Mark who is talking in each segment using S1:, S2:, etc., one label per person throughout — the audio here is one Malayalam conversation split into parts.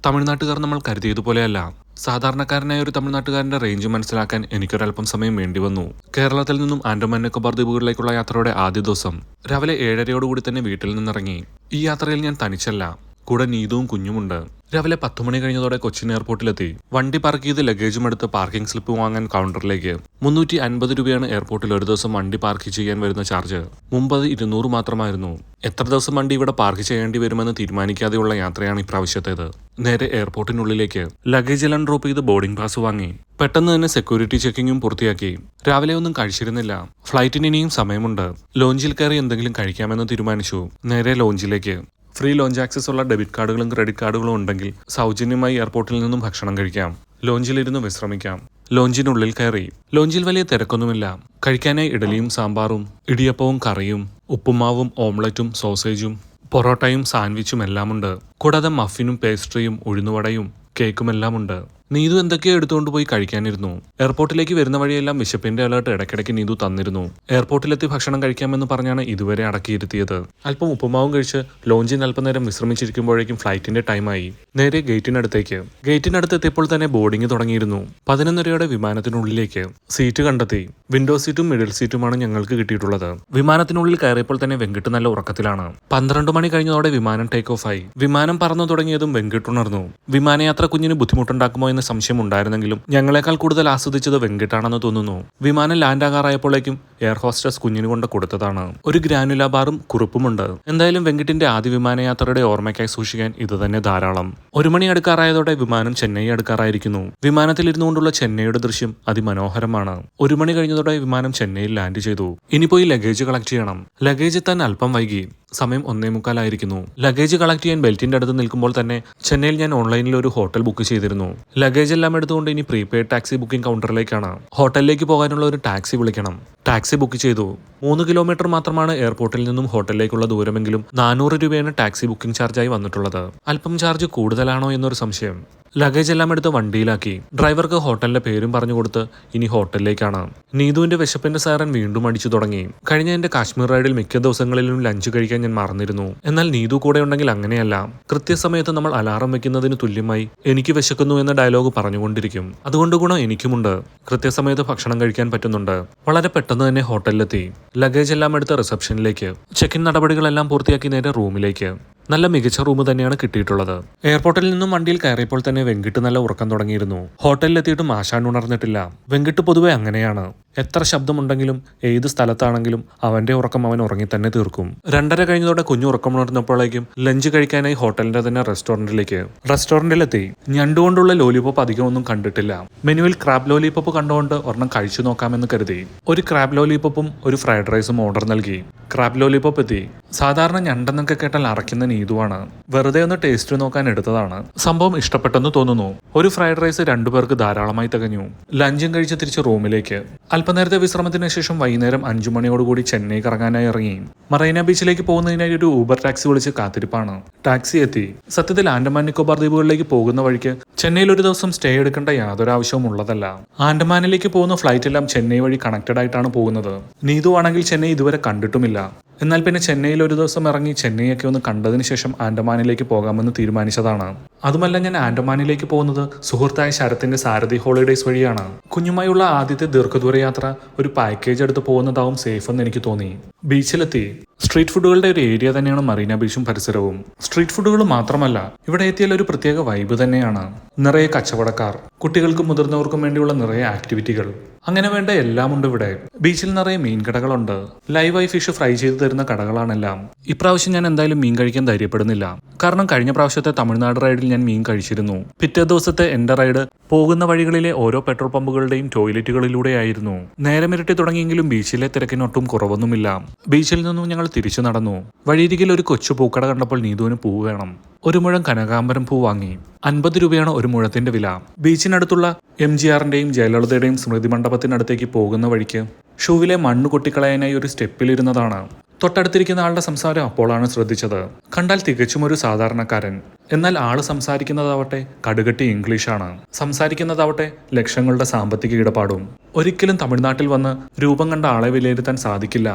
S1: തമിഴ്നാട്ടുകാർ നമ്മൾ കരുതിയതുപോലെയല്ല. സാധാരണക്കാരനായ ഒരു തമിഴ്നാട്ടുകാരന്റെ റേഞ്ച് മനസ്സിലാക്കാൻ എനിക്കൊരൽപ്പം സമയം വേണ്ടി വന്നു. കേരളത്തിൽ നിന്നും ആൻഡമാൻ നിക്കോബാർ ദ്വീപുകളിലേക്കുള്ള യാത്രയുടെ ആദ്യ ദിവസം രാവിലെ 7:30 തന്നെ വീട്ടിൽ നിന്നിറങ്ങി. ഈ യാത്രയിൽ ഞാൻ തനിച്ചല്ല, കൂടെ നീതുവും കുഞ്ഞുമുണ്ട്. രാവിലെ 10 മണി കഴിഞ്ഞതോടെ കൊച്ചിൻ എയർപോർട്ടിലെത്തി. വണ്ടി പാർക്ക് ചെയ്ത് ലഗേജും എടുത്ത് പാർക്കിംഗ് സ്ലിപ്പ് വാങ്ങാൻ കൗണ്ടറിലേക്ക്. 350 രൂപയാണ് എയർപോർട്ടിൽ ഒരു ദിവസം വണ്ടി പാർക്ക് ചെയ്യാൻ വരുന്ന ചാർജ്. മുമ്പ് അത് 200 മാത്രമായിരുന്നു. എത്ര ദിവസം വണ്ടി ഇവിടെ പാർക്ക് ചെയ്യേണ്ടി വരുമെന്ന് തീരുമാനിക്കാതെയുള്ള യാത്രയാണ് ഇപ്രാവശ്യത്തേത്. നേരെ എയർപോർട്ടിനുള്ളിലേക്ക് ലഗേജ് എല്ലാം ഡ്രോപ്പ് ചെയ്ത് ബോർഡിംഗ് പാസ് വാങ്ങി. പെട്ടെന്ന് തന്നെ സെക്യൂരിറ്റി ചെക്കിങ്ങും പൂർത്തിയാക്കി. രാവിലെ ഒന്നും കഴിച്ചിരുന്നില്ല. ഫ്ലൈറ്റിന് ഇനിയും സമയമുണ്ട്. ലോഞ്ചിൽ കയറി എന്തെങ്കിലും കഴിക്കാമെന്ന് തീരുമാനിച്ചു. നേരെ ലോഞ്ചിലേക്ക്. ഫ്രീ ലോഞ്ച് ആക്സസ് ഉള്ള ഡെബിറ്റ് കാർഡുകളും ക്രെഡിറ്റ് കാർഡുകളും ഉണ്ടെങ്കിൽ സൗജന്യമായി എയർപോർട്ടിൽ നിന്നും ഭക്ഷണം കഴിക്കാം. ലോഞ്ചിലിരുന്ന് വിശ്രമിക്കാം. ലോഞ്ചിനുള്ളിൽ കയറി. ലോഞ്ചിൽ വലിയ തിരക്കൊന്നുമില്ല. കഴിക്കാനായി ഇഡലിയും സാമ്പാറും ഇടിയപ്പവും കറിയും ഉപ്പുമാവും ഓംലറ്റും സോസേജും പൊറോട്ടയും സാൻഡ്വിച്ചും എല്ലാമുണ്ട്. കൂടാതെ മഫിനും പേസ്ട്രിയും ഉഴുന്നുവടയും കേക്കുമെല്ലാം ഉണ്ട്. നീതു എന്തൊക്കെയോ എടുത്തുകൊണ്ട് പോയി കഴിക്കാനിരുന്നു. എയർപോർട്ടിലേക്ക് വരുന്ന വഴിയെല്ലാം വിശപ്പിന്റെ അലേർട്ട് ഇടയ്ക്കിടയ്ക്ക് നീതു തന്നിരുന്നു. എയർപോർട്ടിലെത്തി ഭക്ഷണം കഴിക്കാമെന്ന് പറഞ്ഞാണ് ഇതുവരെ അടക്കിയിരുത്തിയത്. അല്പം ഉപ്പുമാവും കഴിച്ച് ലോഞ്ചിൽ അല്പനേരം വിശ്രമിച്ചിരിക്കുമ്പോഴേക്കും ഫ്ലൈറ്റിന്റെ ടൈമായി. നേരെ ഗേറ്റിനടുത്തേക്ക്. ഗേറ്റിനടുത്തെത്തിയപ്പോൾ തന്നെ ബോർഡിംഗ് തുടങ്ങിയിരുന്നു. 11:30 വിമാനത്തിനുള്ളിലേക്ക്. സീറ്റ് കണ്ടെത്തി. വിൻഡോ സീറ്റും മിഡിൽ സീറ്റുമാണ് ഞങ്ങൾക്ക് കിട്ടിയിട്ടുള്ളത്. വിമാനത്തിനുള്ളിൽ കയറിയപ്പോൾ തന്നെ വെങ്കിട്ട് നല്ല ഉറക്കത്തിലാണ്. 12 മണി കഴിഞ്ഞതോടെ വിമാനം ടേക്ക് ഓഫ് ആയി. വിമാനം പറന്നു തുടങ്ങിയതും വെങ്കിട്ടുണർന്നു. വിമാനയാത്ര കുഞ്ഞിന് ബുദ്ധിമുട്ടുണ്ടാക്കുമോ എന്ന സംശയം ഉണ്ടായിരുന്നെങ്കിലും ഞങ്ങളെക്കാൾ കൂടുതൽ ആസ്വദിച്ചത് വെങ്കിട്ടാണെന്ന് തോന്നുന്നു. വിമാനം ലാൻഡ് ആകാറായപ്പോഴേക്കും എയർ ഹോസ്റ്റസ് കുഞ്ഞിന് കൊണ്ട് കൊടുത്തതാണ്. ഒരു ഗ്രാനുല ബാറും കുറിപ്പുമുണ്ട്. എന്തായാലും വെങ്കിട്ടിന്റെ ആദ്യ വിമാനയാത്രയുടെ ഓർമ്മയ്ക്കായി സൂക്ഷിക്കാൻ ഇത് തന്നെ ധാരാളം. 1 മണി അടുക്കാറായതോടെ വിമാനം ചെന്നൈ അടുക്കാറായിരിക്കുന്നു. വിമാനത്തിലിരുന്നു കൊണ്ടുള്ള ചെന്നൈയുടെ ദൃശ്യം അതിമനോഹരമാണ്. 1 മണി കഴിഞ്ഞതോടെ വിമാനം ചെന്നൈയിൽ ലാൻഡ് ചെയ്തു. ഇനി പോയി ലഗേജ് കളക്ട് ചെയ്യണം. ലഗേജ് എത്താൻ അല്പം വൈകി. സമയം 1:45 ലഗേജ് കളക്ട് ചെയ്യാൻ ബെൽറ്റിന്റെ അടുത്ത് നിൽക്കുമ്പോൾ തന്നെ ചെന്നൈയിൽ ഞാൻ ഓൺലൈനിൽ ഒരു ഹോട്ടൽ ബുക്ക് ചെയ്തിരുന്നു. ലഗേജ് എല്ലാം എടുത്തുകൊണ്ട് ഇനി പ്രീപെയ്ഡ് ടാക്സി ബുക്കിംഗ് കൗണ്ടറിലേക്കാണ്. ഹോട്ടലിലേക്ക് പോകാനുള്ള ഒരു ടാക്സി വിളിക്കണം. ടാക്സി ബുക്ക് ചെയ്തു. 3 കിലോമീറ്റർ മാത്രമാണ് എയർപോർട്ടിൽ നിന്നും ഹോട്ടലിലേക്കുള്ള ദൂരമെങ്കിലും 400 രൂപയാണ് ടാക്സി ബുക്കിംഗ് ചാർജായി വന്നിട്ടുള്ളത്. അല്പം ചാർജ് കൂടുതലാണോ എന്നൊരു സംശയം. ലഗേജ് എല്ലാം എടുത്ത് വണ്ടിയിലാക്കി. ഡ്രൈവർക്ക് ഹോട്ടലിന്റെ പേരും പറഞ്ഞു കൊടുത്ത് ഇനി ഹോട്ടലിലേക്കാണ്. നീതുവിന്റെ വിശപ്പിന്റെ സൈറൻ വീണ്ടും അടിച്ചു തുടങ്ങി. കഴിഞ്ഞ എന്റെ കാശ്മീർ റൈഡിൽ മിക്ക ദിവസങ്ങളിലും ലഞ്ച് കഴിക്കാൻ ഞാൻ മറന്നിരുന്നു. എന്നാൽ നീതു കൂടെ ഉണ്ടെങ്കിൽ അങ്ങനെയല്ല. കൃത്യസമയത്ത് നമ്മൾ അലാറം വെക്കുന്നതിന് തുല്യമായി എനിക്ക് വിശക്കുന്നു എന്ന ഡയലോഗ് പറഞ്ഞുകൊണ്ടിരിക്കും. അതുകൊണ്ട് ഗുണം എനിക്കുമുണ്ട്. കൃത്യസമയത്ത് ഭക്ഷണം കഴിക്കാൻ പറ്റുന്നുണ്ട്. വളരെ പെട്ടെന്ന് തന്നെ ഹോട്ടലിലെത്തി. ലഗേജ് എല്ലാം എടുത്ത് റിസപ്ഷനിലേക്ക്. ചെക്ക് ഇൻ നടപടികളെല്ലാം പൂർത്തിയാക്കി നേരെ റൂമിലേക്ക്. നല്ല മികച്ച റൂം തന്നെയാണ് കിട്ടിയിട്ടുള്ളത്. എയർപോർട്ടിൽ നിന്നും വണ്ടിയിൽ കയറിയപ്പോൾ തന്നെ വെങ്കിട്ട് നല്ല ഉറക്കം തുടങ്ങിയിരുന്നു. ഹോട്ടലിലെത്തിയിട്ടും ആശാൻ ഉണർന്നിട്ടില്ല. വെങ്കിട്ട് പൊതുവെ അങ്ങനെയാണ്. എത്ര ശബ്ദമുണ്ടെങ്കിലും ഏത് സ്ഥലത്താണെങ്കിലും അവന്റെ ഉറക്കം അവൻ ഉറങ്ങി തന്നെ തീർക്കും. 2:30 കഴിഞ്ഞതോടെ കുഞ്ഞു ഉറക്കമുണർന്നപ്പോഴേക്കും ലഞ്ച് കഴിക്കാനായി ഹോട്ടലിന്റെ തന്നെ റെസ്റ്റോറന്റിലെത്തി. ഞണ്ടുകൊണ്ടുള്ള ലോലിപോപ്പ് അധികമൊന്നും കണ്ടിട്ടില്ല. മെനുവിൽ ക്രാബ് ലോലിപോപ്പ് കണ്ടുകൊണ്ട് ഒരെണ്ണം കഴിച്ചു നോക്കാമെന്ന് കരുതി. ഒരു ക്രാബ് ലോലിപോപ്പും ഒരു ഫ്രൈഡ് റൈസും ഓർഡർ നൽകി. ക്രാബ് ലോലിപോപ്പ് എത്തി. സാധാരണ ഞണ്ടെന്നൊക്കെ കേട്ടാൽ അറയ്ക്കുന്ന നീതുവാണ്. വെറുതെ ഒന്ന് ടേസ്റ്റ് നോക്കാൻ എടുത്തതാണ്. സംഭവം ഇഷ്ടപ്പെട്ടെന്ന് തോന്നുന്നു. ഒരു ഫ്രൈഡ് റൈസ് 2 പേർക്ക് ധാരാളമായി തികഞ്ഞു. ലഞ്ചും കഴിച്ച് തിരിച്ച് റൂമിലേക്ക്. അല്പനേരത്തെ വിശ്രമത്തിന് ശേഷം വൈകുന്നേരം 5 മണിയോടുകൂടി ചെന്നൈ കറങ്ങാനായി ഇറങ്ങി. മറൈന ബീച്ചിലേക്ക് പോകുന്നതിനായി ഒരു ഊബർ ടാക്സി വിളിച്ച് കാത്തിരിപ്പാണ്. ടാക്സി എത്തി. സത്യത്തിൽ ആൻഡമാൻ നിക്കോബാർ ദ്വീപുകളിലേക്ക് പോകുന്ന വഴിക്ക് ചെന്നൈയിൽ ഒരു ദിവസം സ്റ്റേ എടുക്കേണ്ട യാതൊരു ആവശ്യവും ഉള്ളതല്ല. ആൻഡമാനിലേക്ക് പോകുന്ന ഫ്ലൈറ്റ് എല്ലാം ചെന്നൈ വഴി കണക്റ്റഡ് ആയിട്ടാണ് പോകുന്നത്. നീതു ആണെങ്കിൽ ചെന്നൈ ഇതുവരെ കണ്ടിട്ടുമില്ല. എന്നാൽ പിന്നെ ചെന്നൈയിൽ ഒരു ദിവസം ഇറങ്ങി ചെന്നൈയൊക്കെ ഒന്ന് കണ്ടതിന് ശേഷം ആൻഡമാനിലേക്ക് പോകാമെന്ന് തീരുമാനിച്ചതാണ്. അതുമല്ല, ഞാൻ ആൻഡമാനിലേക്ക് പോകുന്നത് സുഹൃത്തായ ശരത്തിന്റെ സാരഥി ഹോളിഡേയ്സ് വഴിയാണ്. കുഞ്ഞുമായുള്ള ആദ്യത്തെ ദീർഘദൂര യാത്ര ഒരു പാക്കേജ് എടുത്ത് പോകുന്നതാവും സേഫ് എന്ന് എനിക്ക് തോന്നി. ബീച്ചിലെത്തി. സ്ട്രീറ്റ് ഫുഡുകളുടെ ഒരു ഏരിയ തന്നെയാണ് മറീന ബീച്ചും പരിസരവും. സ്ട്രീറ്റ് ഫുഡുകൾ മാത്രമല്ല, ഇവിടെ എത്തിയാൽ ഒരു പ്രത്യേക വൈബ് തന്നെയാണ്. നിറയെ കച്ചവടക്കാർ, കുട്ടികൾക്കും മുതിർന്നവർക്കും വേണ്ടിയുള്ള നിറയെ ആക്ടിവിറ്റികൾ, അങ്ങനെ വേണ്ട എല്ലാം ഉണ്ട് ഇവിടെ. ബീച്ചിൽ നിറയെ മീൻ കടകളുണ്ട്. ലൈവായി ഫിഷ് ഫ്രൈ ചെയ്ത് തരുന്ന കടകളാണെല്ലാം. ഇപ്രാവശ്യം ഞാൻ എന്തായാലും മീൻ കഴിക്കാൻ ധൈര്യപ്പെടുന്നില്ല. കാരണം കഴിഞ്ഞ പ്രാവശ്യത്തെ തമിഴ്നാട് റൈഡിൽ ഞാൻ മീൻ കഴിച്ചിരുന്നു. പിറ്റേ ദിവസത്തെ എന്റെ റൈഡ് പോകുന്ന വഴികളിലെ ഓരോ പെട്രോൾ പമ്പുകളുടെയും ടോയ്ലറ്റുകളിലൂടെയായിരുന്നു. നേരമിരട്ടി തുടങ്ങിയെങ്കിലും ബീച്ചിലെ തിരക്കിനൊട്ടും കുറവൊന്നുമില്ല. ബീച്ചിൽ നിന്നും ഞങ്ങൾ തിരിച്ചു നടന്നു. വഴിയിരിക്കൽ ഒരു കൊച്ചു പൂക്കട കണ്ടപ്പോൾ നീതുവിന് പൂ വേണം. 1 മുഴം കനകാംബരം പൂ വാങ്ങി. 50 രൂപയാണ് ഒരു മുഴത്തിന്റെ വില. ബീച്ചിനടുത്തുള്ള MGRന്റെയും ജയലളിതയുടെയും സ്മൃതി മണ്ഡപത്തിനടുത്തേക്ക് പോകുന്ന വഴിക്ക് ഷൂവിലെ മണ്ണ് കൊട്ടിക്കളയാനായി ഒരു സ്റ്റെപ്പിലിരുന്നതാണ്. തൊട്ടടുത്തിരിക്കുന്ന ആളുടെ സംസാരം അപ്പോഴാണ് ശ്രദ്ധിച്ചത്. കണ്ടാൽ തികച്ചും ഒരു സാധാരണക്കാരൻ. എന്നാൽ ആള് സംസാരിക്കുന്നതാവട്ടെ കടുകട്ടി ഇംഗ്ലീഷാണ്. സംസാരിക്കുന്നതാവട്ടെ ലക്ഷങ്ങളുടെ സാമ്പത്തിക ഇടപാടും. ഒരിക്കലും തമിഴ്നാട്ടിൽ വന്ന് രൂപം കണ്ട ആളെ വിലയിരുത്താൻ സാധിക്കില്ല.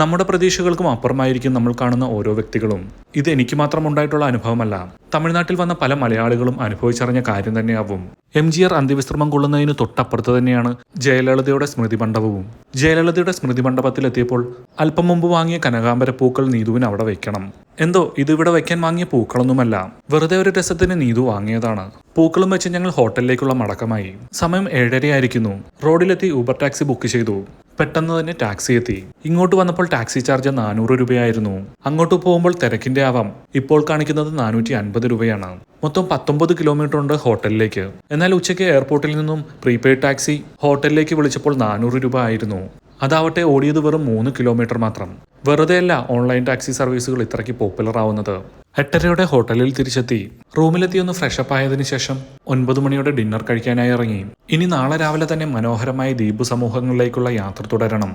S1: നമ്മുടെ പ്രതീക്ഷകൾക്കും അപ്പുറമായിരിക്കും നമ്മൾ കാണുന്ന ഓരോ വ്യക്തികളും. ഇത് എനിക്ക് മാത്രം ഉണ്ടായിട്ടുള്ള അനുഭവമല്ല, തമിഴ്നാട്ടിൽ വന്ന പല മലയാളികളും അനുഭവിച്ചറിഞ്ഞ കാര്യം തന്നെയാവും. MGR അന്ത്യവിശ്രമം കൊള്ളുന്നതിന് തൊട്ടപ്പുറത്ത് തന്നെയാണ് ജയലളിതയുടെ സ്മൃതി മണ്ഡപവും. ജയലളിതയുടെ സ്മൃതി മണ്ഡപത്തിലെത്തിയപ്പോൾ അല്പം മുമ്പ് വാങ്ങിയ കനകാംബര പൂക്കൾ നീതുവിന് അവിടെ വെക്കണം. എന്തോ ഇതിവിടെ വെക്കാൻ വാങ്ങിയ പൂക്കളൊന്നുമല്ല, വെറുതെ ഒരു രസത്തിന് നീതു വാങ്ങിയതാണ്. പൂക്കളും വെച്ച് ഞങ്ങൾ ഹോട്ടലിലേക്കുള്ള മടക്കമായി. സമയം 7:30 ആയിരിക്കുന്നു. റോഡിലെത്തി ഊബർ ടാക്സി ബുക്ക് ചെയ്തു. പെട്ടെന്ന് തന്നെ ടാക്സി എത്തി. ഇങ്ങോട്ട് വന്നപ്പോൾ ടാക്സി ചാർജ് 400 രൂപയായിരുന്നു. അങ്ങോട്ട് പോകുമ്പോൾ തിരക്കിന്റെ ആവാം, ഇപ്പോൾ കാണിക്കുന്നത് 450 രൂപയാണ്. മൊത്തം 19 കിലോമീറ്റർ ഉണ്ട് ഹോട്ടലിലേക്ക്. എന്നാൽ ഉച്ചയ്ക്ക് എയർപോർട്ടിൽ നിന്നും പ്രീപെയ്ഡ് ടാക്സി ഹോട്ടലിലേക്ക് വിളിച്ചപ്പോൾ 400 രൂപ ആയിരുന്നു. അതാവട്ടെ ഓടിയത് വെറും 3 കിലോമീറ്റർ മാത്രം. വെറുതെയല്ല ഓൺലൈൻ ടാക്സി സർവീസുകൾ ഇത്രയ്ക്ക് പോപ്പുലർ ആവുന്നത്. 8:30 ഹോട്ടലിൽ തിരിച്ചെത്തി. റൂമിലെത്തി ഒന്ന് ഫ്രഷപ്പ് ആയതിനു ശേഷം 9 മണിയോടെ ഡിന്നർ കഴിക്കാനായി ഇറങ്ങി. ഇനി നാളെ രാവിലെ തന്നെ മനോഹരമായ ദ്വീപ് സമൂഹങ്ങളിലേക്കുള്ള യാത്ര തുടരണം.